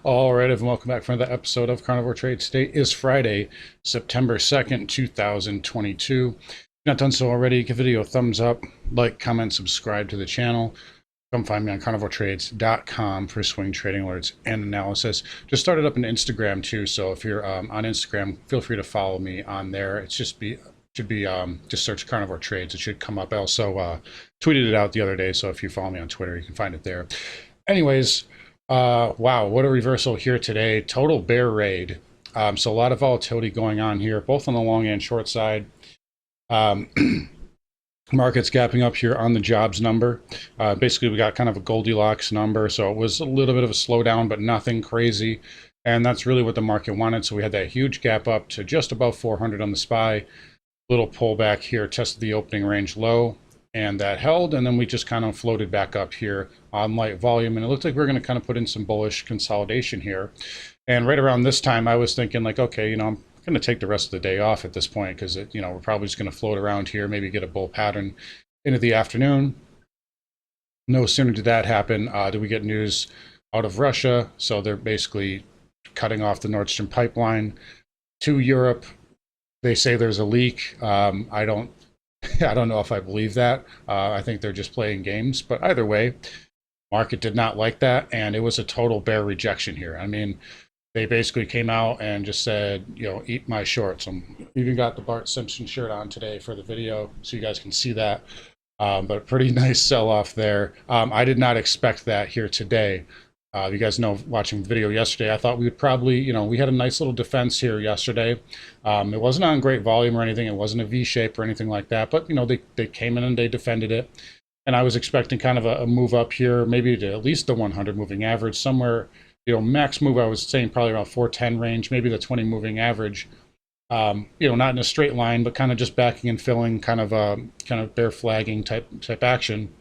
All right, everyone, welcome back for another episode of Carnivore Trades. Today is Friday, September 2nd, 2022. If you're not done so already, give the video a thumbs up, like, comment, subscribe to the channel. Come find me on carnivoretrades.com for swing trading alerts and analysis. Just started up an Instagram too, so if you're on Instagram, feel free to follow me on there. It's just just search Carnivore Trades. It should come up. I also tweeted it out the other day, so if you follow me on Twitter, you can find it there. Anyways, wow, what a reversal here today. Total bear raid. So a lot of volatility going on here, both on the long and short side. Market's gapping up here on the jobs number. Basically, we got kind of a Goldilocks number, so it was a little bit of a slowdown, but nothing crazy. And that's really what the market wanted. So we had that huge gap up to just above 400 on the SPY. Little pullback here, tested the opening range low, and that held, and then we just kind of floated back up here on light volume, and it looked like we are going to kind of put in some bullish consolidation here. And right around this time, I was thinking like, okay, I'm going to take the rest of the day off at this point because we're probably just going to float around here, maybe get a bull pattern into the afternoon. No sooner did that happen, did we get news out of Russia. So they're basically cutting off the Nord Stream pipeline to Europe. They say there's a leak. I don't know if I believe that. I think they're just playing games. But either way, market did not like that, and it was a total bear rejection here. I mean, they basically came out and just said, eat my shorts. I even got the Bart Simpson shirt on today for the video, so you guys can see that. But pretty nice sell-off there. I did not expect that here today. You guys know, watching the video yesterday, I thought we would probably, we had a nice little defense here yesterday. It wasn't on great volume or anything. It wasn't a V-shape or anything like that. But, they came in and they defended it. And I was expecting kind of a move up here, maybe to at least the 100 moving average, somewhere, max move, I was saying probably around 410 range, maybe the 20 moving average. Not in a straight line, but kind of just backing and filling, kind of bear flagging type action.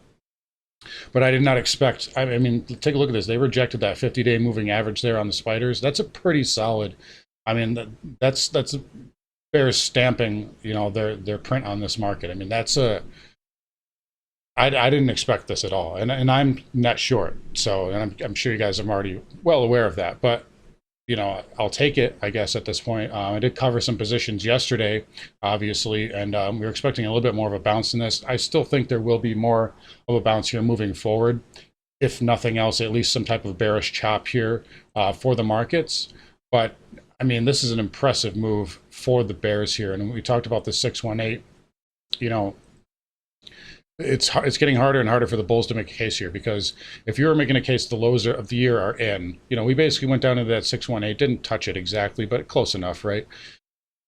But I did not expect, I mean, take a look at this. They rejected that 50-day moving average there on the spiders. That's a pretty solid, I mean, that's bears stamping, their print on this market. I mean, I didn't expect this at all. And I'm net short. So, and I'm sure you guys are already well aware of that. But, I'll take it, I guess, at this point. I did cover some positions yesterday, obviously, and we were expecting a little bit more of a bounce in this. I still think there will be more of a bounce here moving forward. If nothing else, at least some type of bearish chop here for the markets. But, I mean, this is an impressive move for the bears here. And we talked about the 618, it's getting harder and harder for the bulls to make a case here, because if you were making a case the lows of the year are in, we basically went down to that 618, didn't touch it exactly, but close enough, right?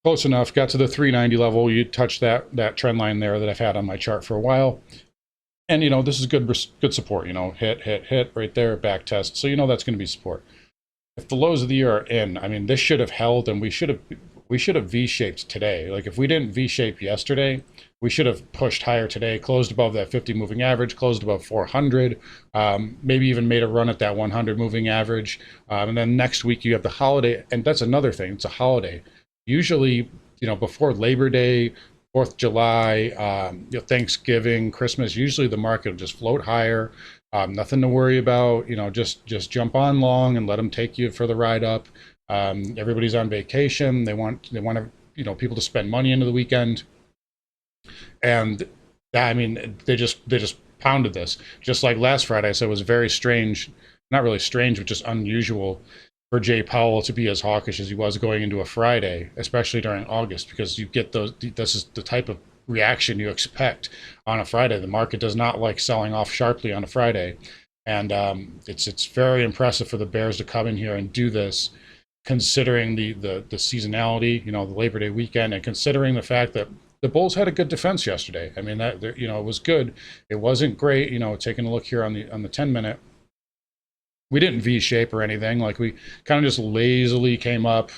Close enough, got to the 390 level, you touched that trend line there that I've had on my chart for a while. And, this is good support, hit right there, back test. So, that's going to be support. If the lows of the year are in, I mean, this should have held, and we should have V-shaped today. Like, if we didn't V-shape yesterday, we should have pushed higher today, closed above that 50 moving average, closed above 400, maybe even made a run at that 100 moving average. And then next week you have the holiday, and that's another thing, it's a holiday. Usually, before Labor Day, 4th of July, Thanksgiving, Christmas, usually the market will just float higher. Nothing to worry about, just jump on long and let them take you for the ride up. Everybody's on vacation. They want to, people to spend money into the weekend. And I mean, they just pounded this. Just like last Friday, I said it was very strange, not really strange, but just unusual for Jay Powell to be as hawkish as he was going into a Friday, especially during August, because you get this is the type of reaction you expect on a Friday. The market does not like selling off sharply on a Friday. And it's very impressive for the bears to come in here and do this, considering the seasonality, the Labor Day weekend, and considering the fact that the bulls had a good defense yesterday. I mean, that it was good. It wasn't great. Taking a look here on the 10-minute, we didn't V-shape or anything. Like, we kind of just lazily came up,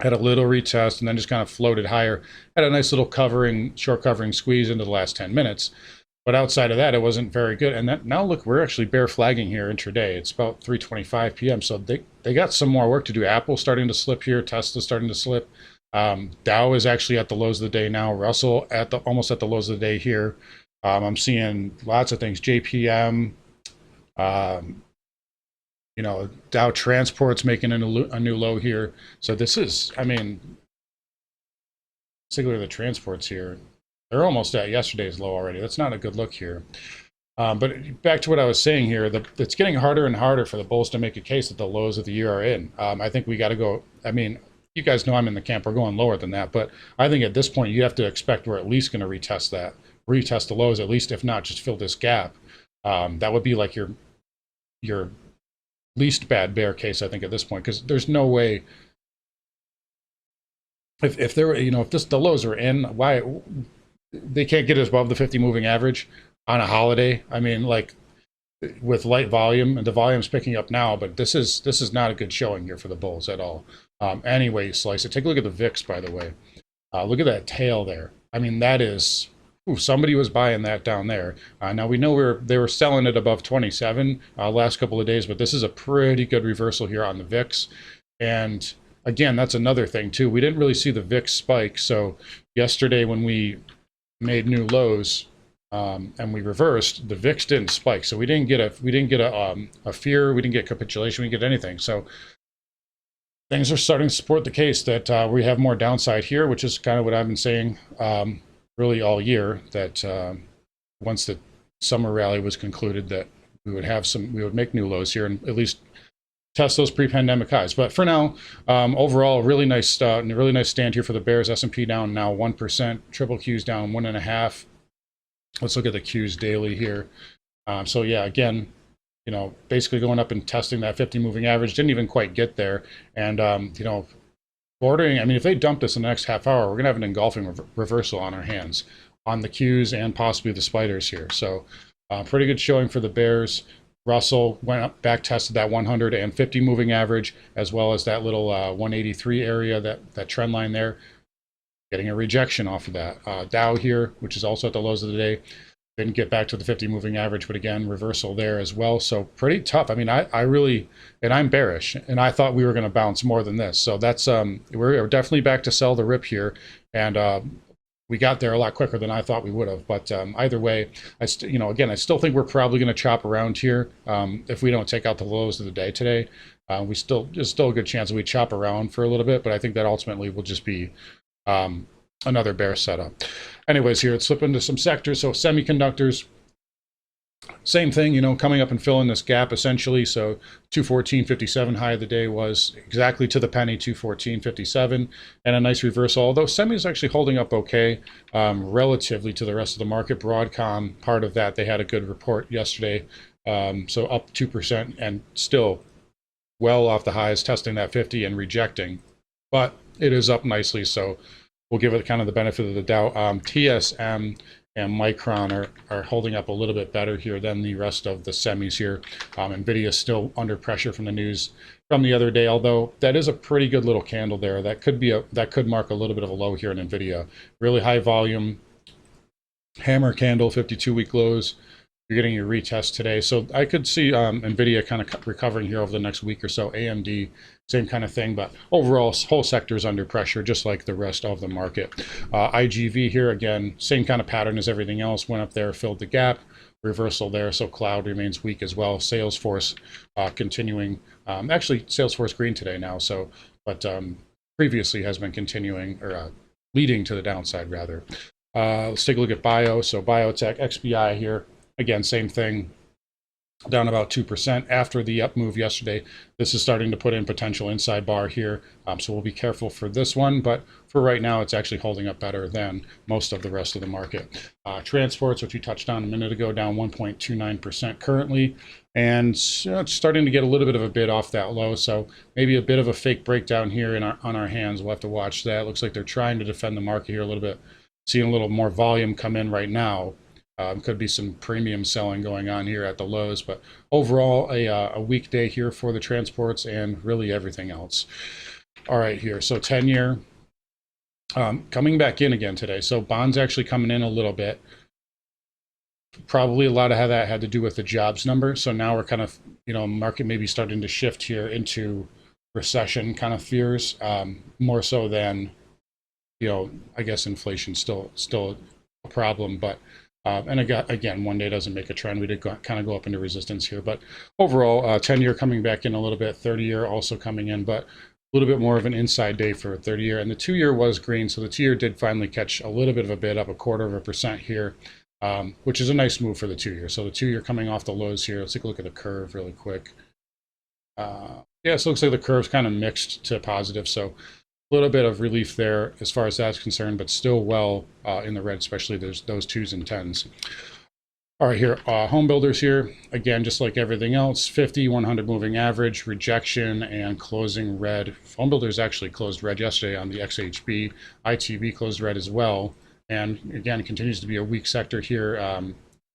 had a little retest, and then just kind of floated higher. Had a nice little short covering squeeze into the last 10 minutes. But outside of that, it wasn't very good. And now look, we're actually bear flagging here intraday. It's about 3:25 p.m. So they got some more work to do. Apple starting to slip here. Tesla starting to slip. Dow is actually at the lows of the day now. Russell almost at the lows of the day here. I'm seeing lots of things. JPM, You know, Dow Transport's making a new low here. So this is, I mean, particularly the transports here, they're almost at yesterday's low already. That's not a good look here. But back to what I was saying here, it's getting harder and harder for the bulls to make a case that the lows of the year are in. I think we got to go, I mean, you guys know I'm in the camp, we're going lower than that. But I think at this point, you have to expect we're at least going to retest the lows, at least, if not just fill this gap. That would be like your least bad bear case, I think, at this point, because there's no way, if there were, you know, if the lows are in, why they can't get us above the 50 moving average on a holiday. I mean, like, with light volume, and the volume's picking up now, but this is not a good showing here for the bulls at all. Anyway, you slice it. Take a look at the VIX, by the way. Look at that tail there. I mean, that is, ooh, somebody was buying that down there. Now we know they were selling it above 27 last couple of days, but this is a pretty good reversal here on the VIX. And again, that's another thing too. We didn't really see the VIX spike. So yesterday when we made new lows, and we reversed, the VIX didn't spike, so we didn't get a fear, we didn't get capitulation, we didn't get anything. So things are starting to support the case that we have more downside here, which is kind of what I've been saying really all year, that once the summer rally was concluded, that we would make new lows here and at least test those pre-pandemic highs. But for now, overall, really nice stand here for the bears. S&P down now 1%, triple Q's down 1.5%. Let's look at the Qs daily here. So yeah, again, you know, basically going up and testing that 50 moving average, didn't even quite get there. And, you know, bordering, I mean, if they dump this in the next half hour, we're going to have an engulfing reversal on our hands on the Qs and possibly the spiders here. So pretty good showing for the bears. Russell went up, back tested that 150 moving average, as well as that little 183 area, that trend line there. Getting a rejection off of that. Dow here, which is also at the lows of the day, didn't get back to the 50 moving average, but again, reversal there as well. So pretty tough. I mean, I really, and I'm bearish, and I thought we were going to bounce more than this. So that's, we're definitely back to sell the rip here. And we got there a lot quicker than I thought we would have. But either way, you know, again, I still think we're probably going to chop around here if we don't take out the lows of the day today. There's still a good chance that we chop around for a little bit, but I think that ultimately will just be another bear setup. Anyways, here, let's flip into some sectors. So semiconductors, same thing, you know, coming up and filling this gap essentially. So 214.57 high of the day was exactly to the penny, 214.57, and a nice reversal. Although semi is actually holding up okay relatively to the rest of the market. Broadcom, part of that, they had a good report yesterday, so up 2% and still well off the highs, testing that 50 and rejecting, but it is up nicely, so we'll give it kind of the benefit of the doubt. TSM and Micron are holding up a little bit better here than the rest of the semis here. NVIDIA is still under pressure from the news from the other day, although that is a pretty good little candle there. That could mark a little bit of a low here in NVIDIA. Really high volume, hammer candle, 52-week lows. You're getting your retest today. So I could see NVIDIA kind of recovering here over the next week or so. AMD, same kind of thing. But overall, whole sector is under pressure, just like the rest of the market. IGV here, again, same kind of pattern as everything else. Went up there, filled the gap. Reversal there. So cloud remains weak as well. Salesforce continuing. Actually, Salesforce green today now. So, but previously has been continuing, or leading to the downside, rather. Let's take a look at bio. So biotech, XBI here. Again, same thing, down about 2% after the up move yesterday. This is starting to put in potential inside bar here, so we'll be careful for this one. But for right now, it's actually holding up better than most of the rest of the market. Transports, which we touched on a minute ago, down 1.29% currently, and it's starting to get a little bit of a bid off that low. So maybe a bit of a fake breakdown here on our hands. We'll have to watch that. Looks like they're trying to defend the market here a little bit, seeing a little more volume come in right now. Could be some premium selling going on here at the lows, but overall a weak day here for the transports and really everything else. All right, here, so 10-year coming back in again today. So bonds actually coming in a little bit. Probably a lot of how that had to do with the jobs number. So now we're kind of, you know, market maybe starting to shift here into recession kind of fears, more so than, you know, I guess inflation still a problem, but And again, one day doesn't make a trend. We did kind of go up into resistance here, but overall, 10-year coming back in a little bit, 30-year also coming in, but a little bit more of an inside day for 30-year. And the 2-year was green, so the 2-year did finally catch a little bit of a bid, up 1/4% here, which is a nice move for the 2-year. So the 2-year coming off the lows here. Let's take a look at the curve really quick. Yeah, so it looks like the curve's kind of mixed to positive, so a little bit of relief there as far as that's concerned, but still well in the red, especially those 2s and 10s. All right, here, home builders here, again, just like everything else, 50, 100 moving average, rejection, and closing red. Home builders actually closed red yesterday on the XHB. ITB closed red as well, and again, continues to be a weak sector here.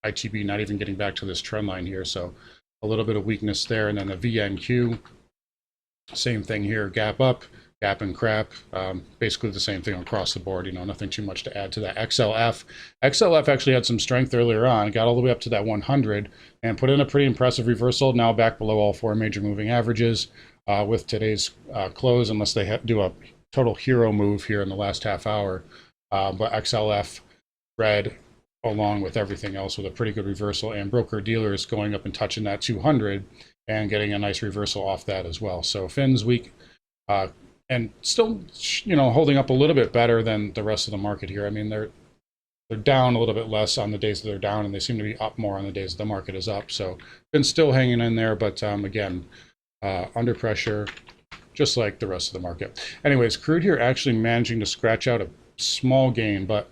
ITB not even getting back to this trend line here, so a little bit of weakness there. And then the VNQ, same thing here, gap up, gap and crap, basically the same thing across the board, nothing too much to add to that. XLF actually had some strength earlier on, got all the way up to that 100 and put in a pretty impressive reversal, now back below all 4 major moving averages with today's close, unless they do a total hero move here in the last half hour. But XLF red along with everything else with a pretty good reversal, and broker dealers going up and touching that 200 and getting a nice reversal off that as well. So Fins weak, and still, holding up a little bit better than the rest of the market here. I mean, they're down a little bit less on the days that they're down, and they seem to be up more on the days that the market is up. So Fins still hanging in there, but again, under pressure, just like the rest of the market. Anyways, crude here actually managing to scratch out a small gain, but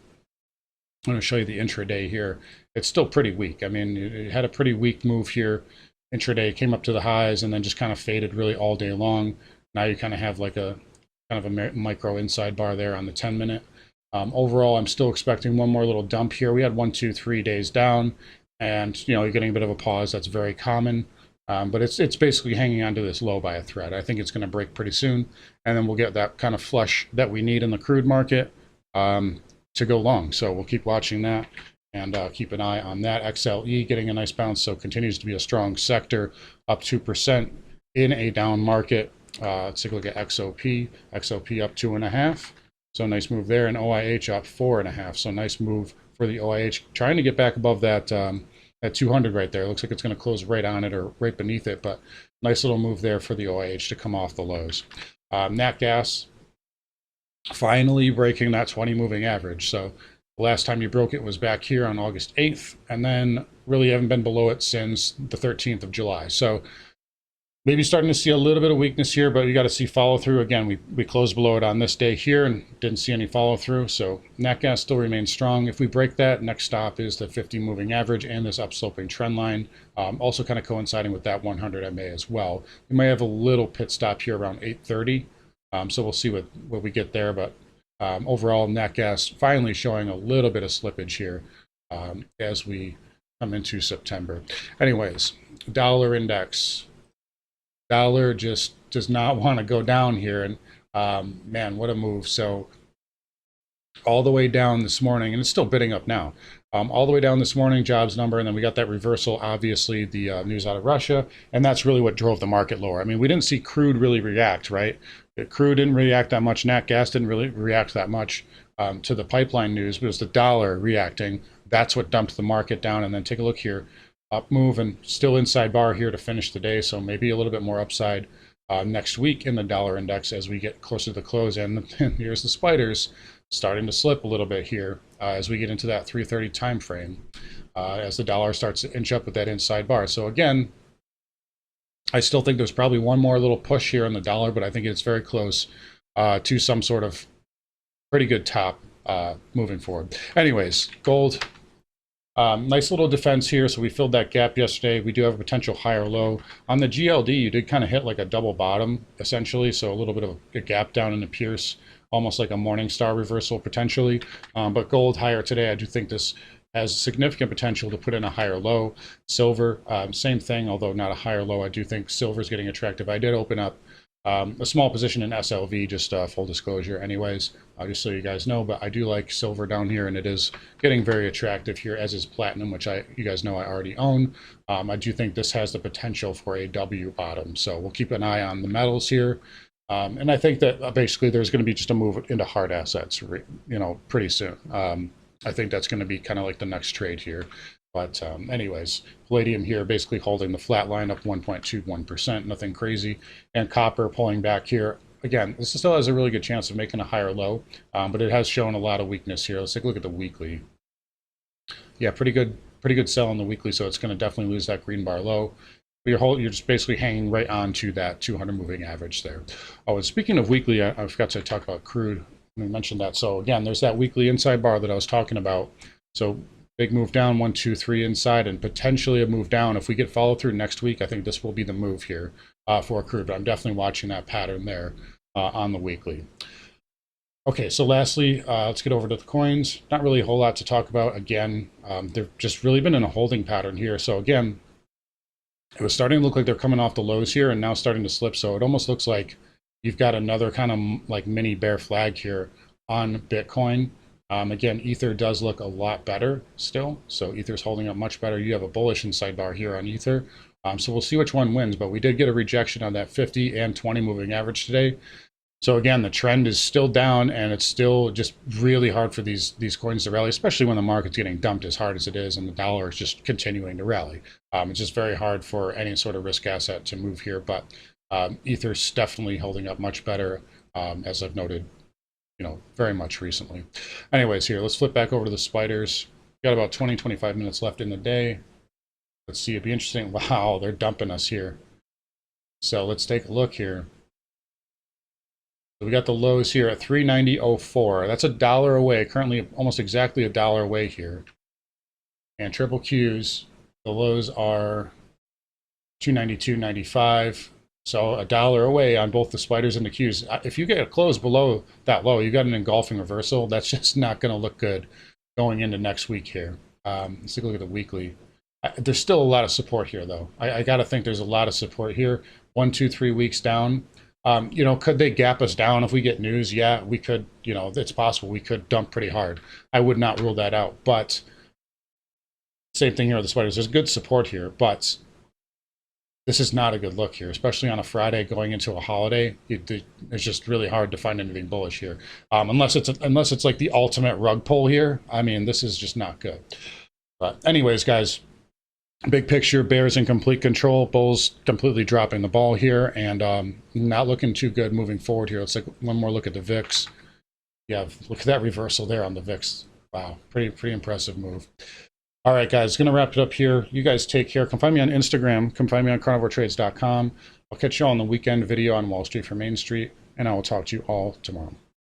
I'm going to show you the intraday here. It's still pretty weak. I mean, it had a pretty weak move here. Intraday came up to the highs and then just kind of faded really all day long. Now you kind of have like a micro inside bar there on the 10-minute. Overall, I'm still expecting one more little dump here. We had 1, 2, 3 days down, and you're getting a bit of a pause. That's very common. But it's basically hanging onto this low by a thread. I think it's going to break pretty soon, and then we'll get that kind of flush that we need in the crude market to go long. So we'll keep watching that and keep an eye on that. XLE getting a nice bounce, so continues to be a strong sector, up 2% in a down market. Let's take a look at XOP. XOP up 2.5, so nice move there, and OIH up 4.5, so nice move for the OIH, trying to get back above that that 200 right there. Looks like it's going to close right on it or right beneath it, but nice little move there for the OIH to come off the lows. Nat gas finally breaking that 20 moving average. So the last time you broke it was back here on August 8th, and then really haven't been below it since the 13th of July. So maybe starting to see a little bit of weakness here, but you got to see follow through. Again, we closed below it on this day here and didn't see any follow through. So nat gas still remains strong. If we break that, next stop is the 50 moving average and this upsloping trend line, also kind of coinciding with that 100 MA as well. We may have a little pit stop here around 8:30. So we'll see what we get there, but overall, nat gas finally showing a little bit of slippage here as we come into September. Anyways, dollar index. Dollar just does not want to go down here, and man, what a move. So all the way down this morning, and it's still bidding up now. All the way down this morning, jobs number, and then we got that reversal, obviously, the news out of Russia, and that's really what drove the market lower. I mean, we didn't see crude really react, right? Crude didn't react that much. Nat gas didn't really react that much to the pipeline news, but it was the dollar reacting. That's what dumped the market down. And then take a look here, up move and still inside bar here to finish the day. So maybe a little bit more upside next week in the dollar index as we get closer to the close. And here's the spiders starting to slip a little bit here as we get into that 3:30 time frame, as the dollar starts to inch up with that inside bar. So again, I still think there's probably one more little push here on the dollar, but I think it's very close to some sort of pretty good top moving forward. Anyways, gold, nice little defense here. So we filled that gap yesterday. We do have a potential higher low. On the GLD, you did kind of hit like a double bottom, essentially. So a little bit of a gap down in the Pierce, almost like a Morningstar reversal potentially. But gold higher today. I do think this has significant potential to put in a higher low. Silver, same thing, although not a higher low. I do think silver is getting attractive. I did open up a small position in SLV, just full disclosure anyways, just so you guys know, but I do like silver down here, and it is getting very attractive here, as is platinum, which you guys know I already own. I do think this has the potential for a W bottom, so we'll keep an eye on the metals here. And I think that basically there's going to be just a move into hard assets, pretty soon. I think that's going to be kind of like the next trade here. But anyways, palladium here basically holding the flat line up 1.21%, nothing crazy. And copper pulling back here. Again, this still has a really good chance of making a higher low, but it has shown a lot of weakness here. Let's take a look at the weekly. Yeah, pretty good sell on the weekly, so it's going to definitely lose that green bar low. You're just basically hanging right on to that 200 moving average there. Oh, and speaking of weekly, I forgot to talk about crude. We mentioned that. So again, there's that weekly inside bar that I was talking about. So big move down, 1, 2, 3 inside, and potentially a move down. If we get follow through next week, I think this will be the move here for crude. But I'm definitely watching that pattern there on the weekly. Okay, so lastly, let's get over to the coins. Not really a whole lot to talk about. Again, they've just really been in a holding pattern here. So again, it was starting to look like they're coming off the lows here and now starting to slip. So it almost looks like you've got another kind of like mini bear flag here on Bitcoin. Again, Ether does look a lot better still. So Ether's holding up much better. You have a bullish inside bar here on Ether. So we'll see which one wins, but we did get a rejection on that 50 and 20 moving average today. So again, the trend is still down, and it's still just really hard for these coins to rally, especially when the market's getting dumped as hard as it is and the dollar is just continuing to rally. It's just very hard for any sort of risk asset to move here, but Ether's definitely holding up much better, as I've noted, very much recently. Anyways, here, let's flip back over to the spiders. Got about 20-25 minutes left in the day. Let's see, it'd be interesting. Wow, they're dumping us here. So let's take a look here. So we got the lows here at 390.04. That's $1 away, currently almost exactly $1 away here. And triple Qs, the lows are 292.95. So $1 away on both the spiders and the Qs. If you get a close below that low, you got an engulfing reversal. That's just not going to look good going into next week here. Let's take a look at the weekly. There's still a lot of support here, though. I got to think there's a lot of support here. 1, 2, 3 weeks down. Could they gap us down if we get news? Yeah, we could, it's possible we could dump pretty hard. I would not rule that out, but same thing here with the spiders. There's good support here, but this is not a good look here, especially on a Friday going into a holiday. It's just really hard to find anything bullish here. Unless it's like the ultimate rug pull here. I mean, this is just not good. But anyways, guys, big picture, bears in complete control, bulls completely dropping the ball here, and not looking too good moving forward here. Let's take one more look at the VIX. Yeah, look at that reversal there on the VIX. Wow, pretty impressive move. All right, guys, going to wrap it up here. You guys take care. Come find me on Instagram. Come find me on carnivoretrades.com. I'll catch you all on the weekend video on Wall Street for Main Street, and I will talk to you all tomorrow.